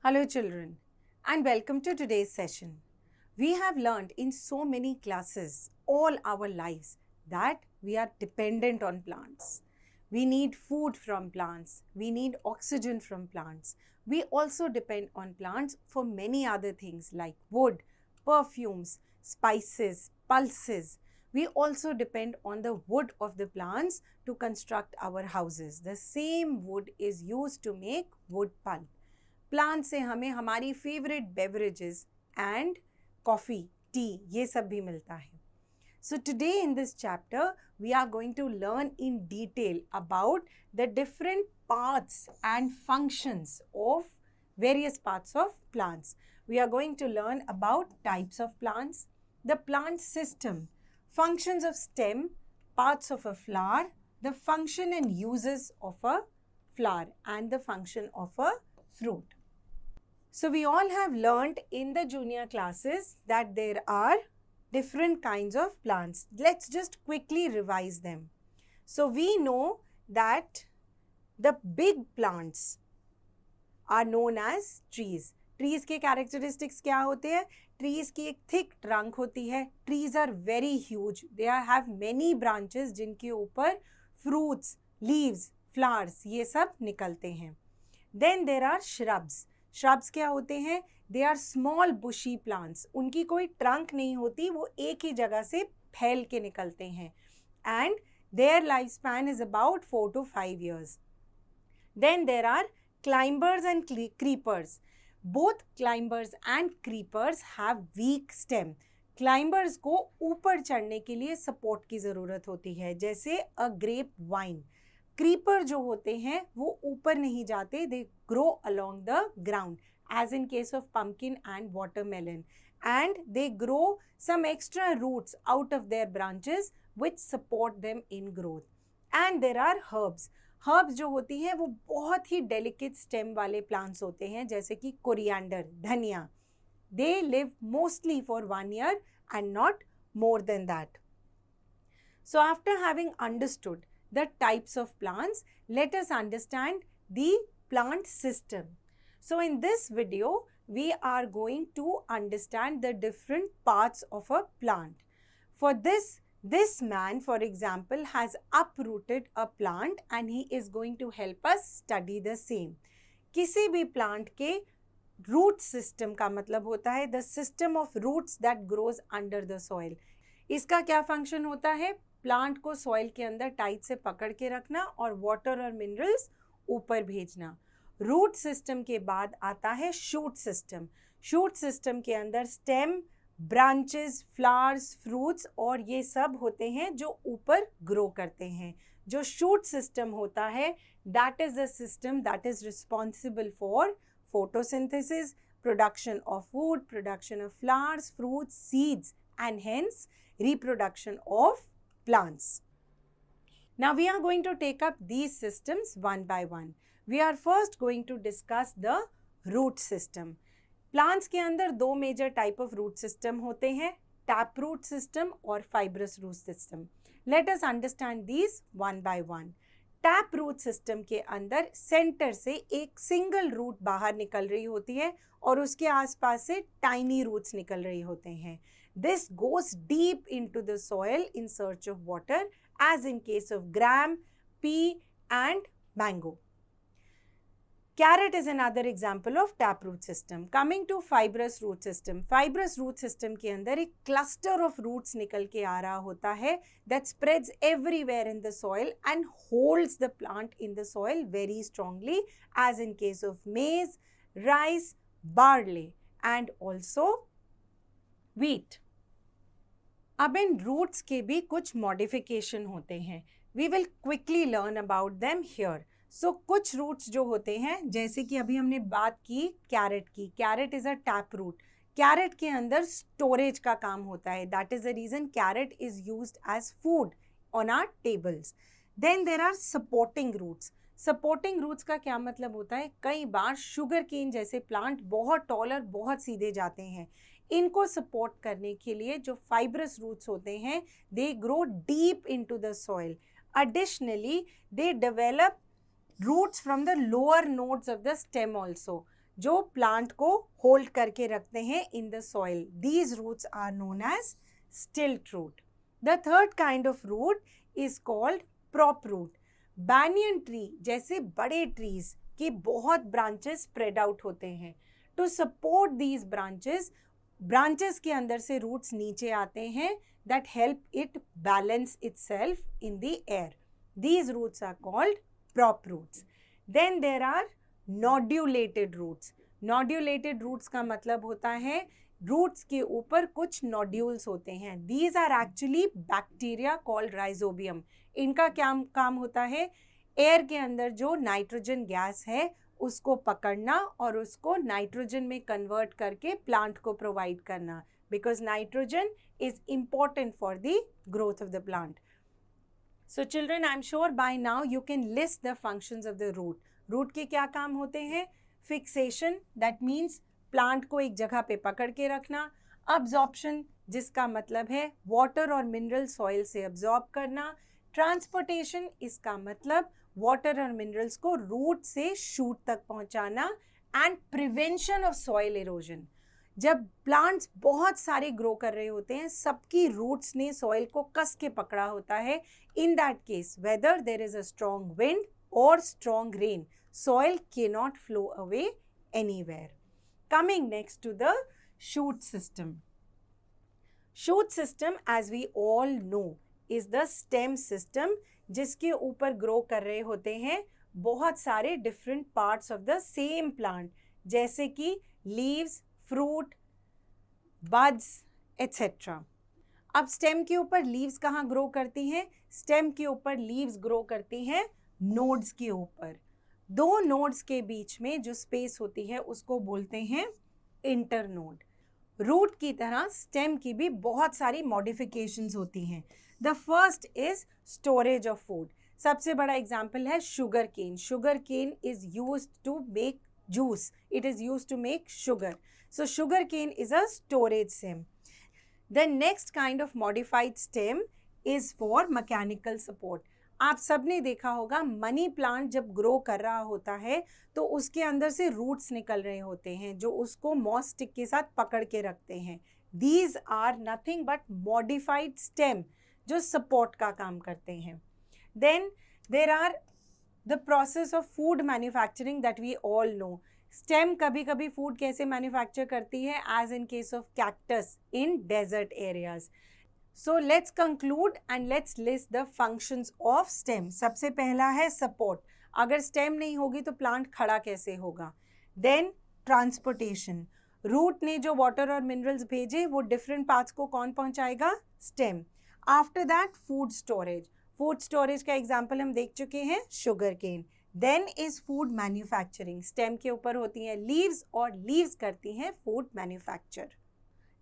Hello children and welcome to today's session. We have learned in so many classes all our lives that we are dependent on plants. We need food from plants. We need oxygen from plants. We also depend on plants for many other things like wood, perfumes, spices, pulses. We also depend on the wood of the plants to construct our houses. The same wood is used to make wood pulp. Plant से हमें हमारी favourite beverages and coffee tea ये सब भी मिलता है. So today in this chapter we are going to learn in detail about the different parts and functions of various parts of plants. We are going to learn about types of plants, the plant system, functions of stem, parts of a flower, the function and uses of a flower and the function of a fruit. So we all have learned in the junior classes that there are different kinds of plants. Let's just quickly revise them. So we know that the big plants are known as trees. Trees के characteristics क्या होते हैं? Trees की एक thick trunk होती है. Trees are very huge. They have many branches जिनके ऊपर fruits, leaves, flowers ये सब निकलते हैं. Then there are shrubs. Shrubs क्या होते हैं? They are small bushy plants. उनकी कोई trunk नहीं होती, वो एक ही जगह से फैल के निकलते हैं. And their lifespan is about 4 to 5 years. Then there are climbers and creepers. Both climbers and creepers have weak stem. Climbers को ऊपर चढ़ने के लिए support की ज़रूरत होती है, जैसे a grapevine. क्रीपर जो होते हैं वो ऊपर नहीं जाते, they grow along the ground as in case of pumpkin and watermelon, and they grow some extra roots out of their branches which support them in growth. And there are herbs. Herbs जो होती हैं वो बहुत ही delicate stem वाले plants होते हैं, जैसे कि coriander, धनिया. They live mostly for 1 year and not more than that. So after having understood the types of plants, let us understand the plant system. So in this video, we are going to understand the different parts of a plant. For this man, for example, has uprooted a plant and he is going to help us study the same. किसी भी plant के root system का मतलब होता है the system of roots that grows under the soil. इसका क्या function होता है? प्लांट को सॉइल के अंदर टाइट से पकड़ के रखना और वाटर और मिनरल्स ऊपर भेजना. रूट सिस्टम के बाद आता है शूट सिस्टम. शूट सिस्टम के अंदर स्टेम, ब्रांचेस, फ्लावर्स, फ्रूट्स और ये सब होते हैं जो ऊपर ग्रो करते हैं. जो शूट सिस्टम होता है that is the system that is responsible for photosynthesis, production of food, production of flowers, fruits, seeds and hence reproduction of plants. Now we are going to take up these systems one by one. We are first going to discuss the root system. Plants के अंदर दो major type of root system होते हैं, taproot system और fibrous root system. Let us understand these one by one. Taproot system के अंदर center से एक single root बाहर निकल रही होती है और उसके आसपास से tiny roots निकल रही होते हैं. This goes deep into the soil in search of water, as in case of gram, pea and mango. Carrot is another example of taproot system. Coming to fibrous root system. Fibrous root system के अंदर एक cluster of roots निकल के आ रहा होता है that spreads everywhere in the soil and holds the plant in the soil very strongly, as in case of maize, rice, barley and also wheat. अब इन roots के भी कुछ मॉडिफिकेशन होते हैं. We will quickly learn about them here. So कुछ roots जो होते हैं, जैसे कि अभी हमने बात की कैरेट की. Carrot is a tap root. Carrot के अंदर स्टोरेज का काम होता है. That is the reason carrot is used as food on our tables. Then there are supporting roots. Supporting roots का क्या मतलब होता है? कई बार शुगर केन जैसे प्लांट बहुत टॉल और बहुत सीधे जाते हैं. इनको सपोर्ट करने के लिए जो फाइब्रस रूट्स होते हैं they grow deep into the soil. Additionally they develop roots from the lower nodes of the stem also. जो प्लांट को होल्ड करके रखते हैं in the soil. These roots are known as stilt root. The third kind of root is called prop root. Banyan tree जैसे बड़े trees के बहुत branches spread out होते हैं. टू सपोर्ट दीज ब्रांचेस के अंदर से रूट्स नीचे आते हैं that help it balance itself in the air. These roots are called prop roots. Then there are nodulated roots. Nodulated roots का मतलब होता है roots के ऊपर कुछ nodules होते हैं. These are actually bacteria called rhizobium. इनका क्या काम होता है? एयर के अंदर जो नाइट्रोजन गैस है उसको पकड़ना और उसको नाइट्रोजन में कन्वर्ट करके प्लांट को प्रोवाइड करना, because nitrogen is important for the growth of the plant. So children, I'm sure by now you can list the functions of the root. Root के क्या काम होते हैं? Fixation, that means plant को एक जगह पे पकड़ के रखना. Absorption, जिसका मतलब है water और mineral soil से absorb करना. Transportation, इसका मतलब water और minerals को root से shoot तक पहुंचाना. And prevention of soil erosion. जब प्लांट्स बहुत सारे ग्रो कर रहे होते हैं, सबकी रूट्स ने सॉइल को कस के पकड़ा होता है. In that case whether there is a strong wind और strong rain, soil can not flow away anywhere. Coming next to the shoot system. Shoot system as we all know is the stem system, जिसके ऊपर grow कर रहे होते हैं बहुत सारे different parts of the same plant, जैसे कि लीव्स, फ्रूट, बड्स एट्सेट्रा. अब स्टेम के ऊपर लीव्स कहाँ ग्रो करती हैं? स्टेम के ऊपर लीव्स ग्रो करती हैं नोड्स के ऊपर. दो नोड्स के बीच में जो स्पेस होती है उसको बोलते हैं इंटरनोड. रूट की तरह स्टेम की भी बहुत सारी मॉडिफिकेशंस होती हैं. The first is storage of food. सबसे बड़ा एग्जाम्पल है sugar cane. Sugar cane is used to make juice. It is used to make sugar. So sugarcane is a storage stem. The next kind of modified stem is for mechanical support. आप सबने देखा होगा money plant जब grow कर रहा होता है तो उसके अंदर से रूट्स निकल रहे होते हैं जो उसको मॉस स्टिक के साथ पकड़ के रखते हैं. These are nothing but modified stem जो सपोर्ट का काम करते हैं. Then there are the process of food manufacturing that we all know. Stem कभी कभी food कैसे manufacture करती है, as in case of cactus in desert areas. So let's conclude and let's list the functions of stem. सबसे पहला है support. अगर stem नहीं होगी तो plant खड़ा कैसे होगा? Then transportation. root ने जो water और minerals भेजे वो different parts को कौन पहुंचाएगा? Stem. After that food storage. Food storage का एग्जाम्पल हम देख चुके हैं, sugar cane. Then is food manufacturing. Stem के ऊपर होती हैं लीव्स और लीव्स करती हैं food manufacture.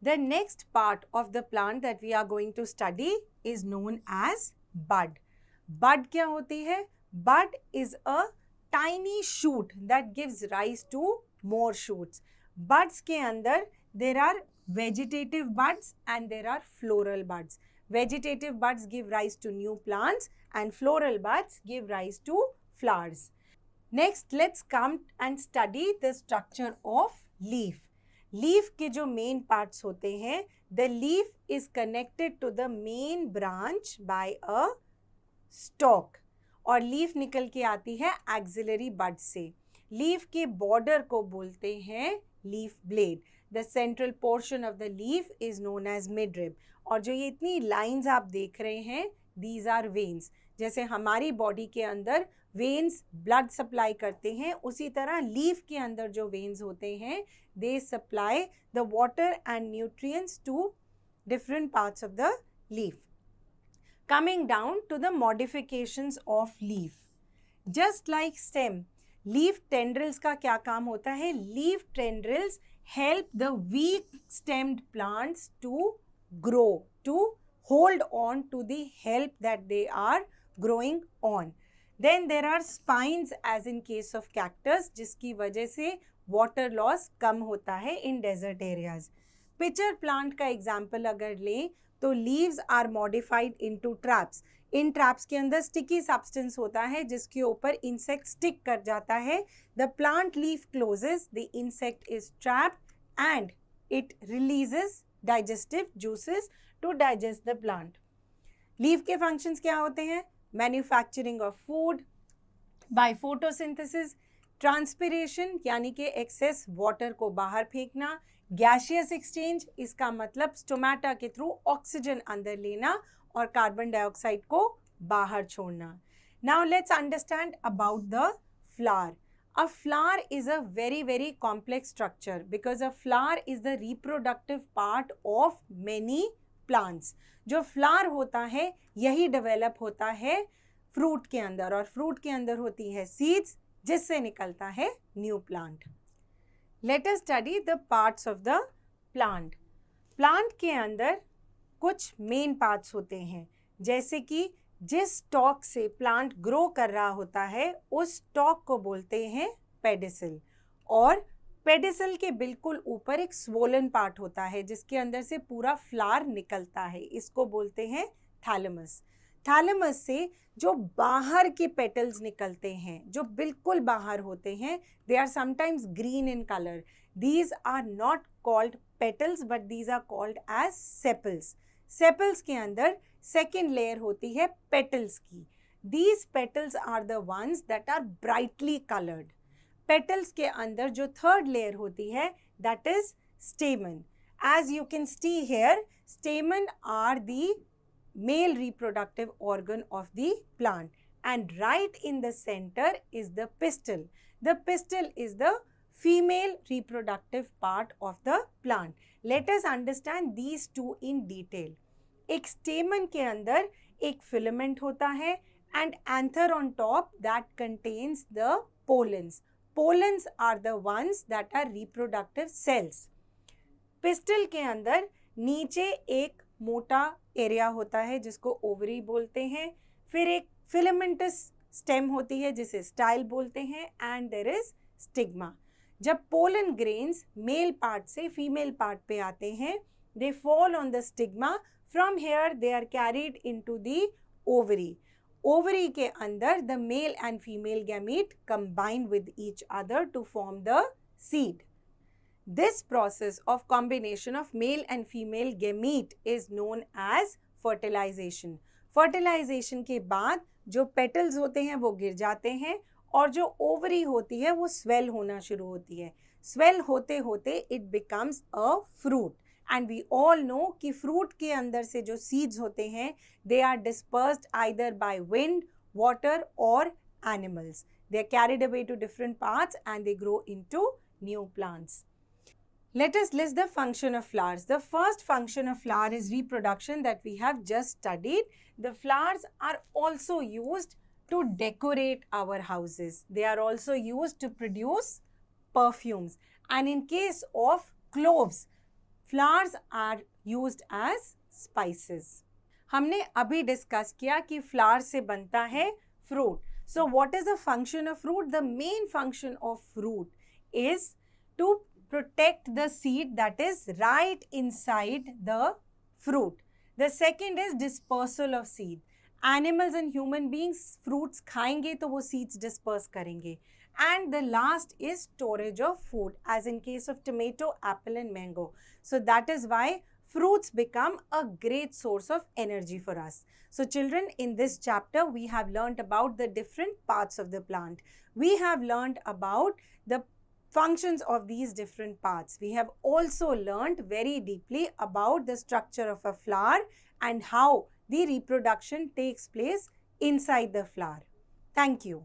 The next part of the plant that we are going to study is known as bud. Bud क्या होती है? Bud is a tiny shoot that gives rise to more shoots. Buds के अंदर there are vegetative buds and there are floral buds. Vegetative buds give rise to new plants and floral buds give rise to flowers. Next, let's come and study the structure of leaf. Leaf के जो main parts होते हैं, the leaf is connected to the main branch by a stalk. और leaf निकल के आती है axillary bud से. Leaf के border को बोलते हैं leaf blade. The central portion of the leaf is known as midrib. और जो ये इतनी लाइंस आप देख रहे हैं, these are veins. जैसे हमारी बॉडी के अंदर वेन्स ब्लड सप्लाई करते हैं, उसी तरह लीफ के अंदर जो वेन्स होते हैं they supply the water and nutrients to different parts of the leaf. Coming down to the modifications of leaf. Just like stem, leaf tendrils का क्या काम होता है? Leaf tendrils help the weak stemmed plants to grow, to hold on to the help that they are growing on. Then there are spines as in case of cactus, जिसकी वजह से water loss कम होता है in desert areas. Pitcher plant का example अगर लें तो leaves are modified into traps. In traps के अंदर स्टिकी सब्सटेंस होता है जिसके ऊपर इंसेक्ट स्टिक कर जाता है. The plant leaf closes, the insect is trapped and it releases digestive juices to digest the plant. Leaf के फंक्शंस क्या होते हैं? Manufacturing of food by photosynthesis, transpiration यानी कि एक्सेस वाटर को बाहर फेंकना, गैसियस एक्सचेंज इसका मतलब स्टोमेटा के थ्रू ऑक्सीजन अंदर लेना और कार्बन डाइऑक्साइड को बाहर छोड़ना. Now let's understand about the flower. A flower is a very complex structure because a flower is the reproductive part of many plants. जो फ्लावर होता है यही डेवलप होता है फ्रूट के अंदर और फ्रूट के अंदर होती है सीड्स जिससे निकलता है new plant. Let us study the parts of the plant. Plant के अंदर कुछ मेन पार्ट्स होते हैं, जैसे कि जिस स्टॉक से प्लांट ग्रो कर रहा होता है उस स्टॉक को बोलते हैं पेडिसल. और पेडिसल के बिल्कुल ऊपर एक स्वोलन पार्ट होता है जिसके अंदर से पूरा फ्लावर निकलता है, इसको बोलते हैं थैलेमस. थैलेमस से जो बाहर के पेटल्स निकलते हैं, जो बिल्कुल बाहर होते हैं, they are sometimes green in colour. These are not called petals but these are called as sepals. Sepals के अंदर सेकेंड लेयर होती है पेटल्स की. These petals are the ones that are brightly coloured. Petals के अंदर जो third layer होती है that is stamen. As you can see here, stamen are the male reproductive organ of the plant, and right in the center is the pistil. The pistil is the female reproductive part of the plant. Let us understand these two in detail. एक stamen के अंदर एक filament होता है and anther on top that contains the pollens. Pollens are the ones that are reproductive cells. Pistil के अंदर नीचे एक मोटा एरिया होता है जिसको ओवरी बोलते हैं. फिर एक फिलामेंटस स्टेम होती है जिसे स्टाइल बोलते हैं एंड देयर इज स्टिग्मा. जब पोलन ग्रेन्स मेल पार्ट से फीमेल पार्ट पे आते हैं, they fall on the stigma. From here they are carried into the ovary. Ovary के अंदर the male and female gamete combine with each other to form the seed. This process of combination of male and female gamete is known as fertilization. Fertilization के बाद जो petals होते हैं वो गिर जाते हैं और जो ovary होती है वो swell होना शुरू होती है. Swell होते होते it becomes a fruit. And we all know कि fruit के अंदर से जो seeds होते हैं they are dispersed either by wind, water or animals. They are carried away to different parts and they grow into new plants. Let us list the function of flowers. The first function of flower is reproduction that we have just studied. The flowers are also used to decorate our houses. They are also used to produce perfumes. And in case of cloves, flowers are used as spices. हमने अभी discuss किया कि flower से बनता है fruit. So what is the function of fruit? The main function of fruit is to protect the seed that is right inside the fruit. The second is dispersal of seed. Animals and human beings fruits खाएंगे तो वो seeds disperse करेंगे. And the last is storage of food, as in case of tomato, apple and mango. So that is why fruits become a great source of energy for us. So children, in this chapter we have learnt about the different parts of the plant. We have learnt about the functions of these different parts. We have also learned very deeply about the structure of a flower and how the reproduction takes place inside the flower. Thank you.